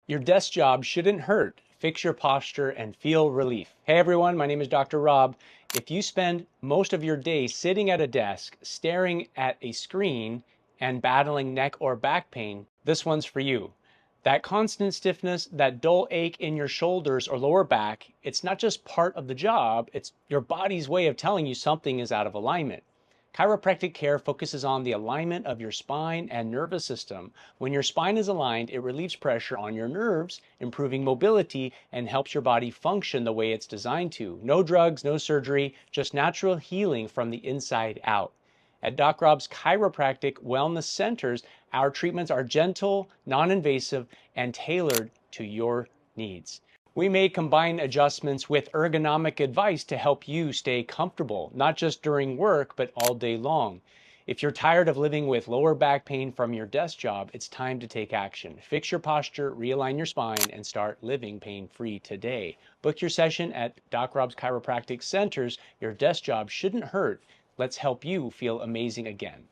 Your desk job shouldn't hurt. Fix your posture and feel relief. Hey everyone, my name is Dr. Rob. If you spend most of your day sitting at a desk, staring at a screen, and battling neck or back pain, this one's for you. That constant stiffness, that dull ache in your shoulders or lower back, it's not just part of the job, it's your body's way of telling you something is out of alignment. Chiropractic care focuses on the alignment of your spine and nervous system. When your spine is aligned, it relieves pressure on your nerves, improving mobility, and helps your body function the way it's designed to. No drugs, no surgery, just natural healing from the inside out. At Doc Rob's Chiropractic Wellness Centers, our treatments are gentle, non-invasive, and tailored to your needs. We may combine adjustments with ergonomic advice to help you stay comfortable, not just during work, but all day long. If you're tired of living with lower back pain from your desk job, it's time to take action. Fix your posture, realign your spine, and start living pain-free today. Book your session at Doc Rob's Chiropractic Centers. Your desk job shouldn't hurt. Let's help you feel amazing again.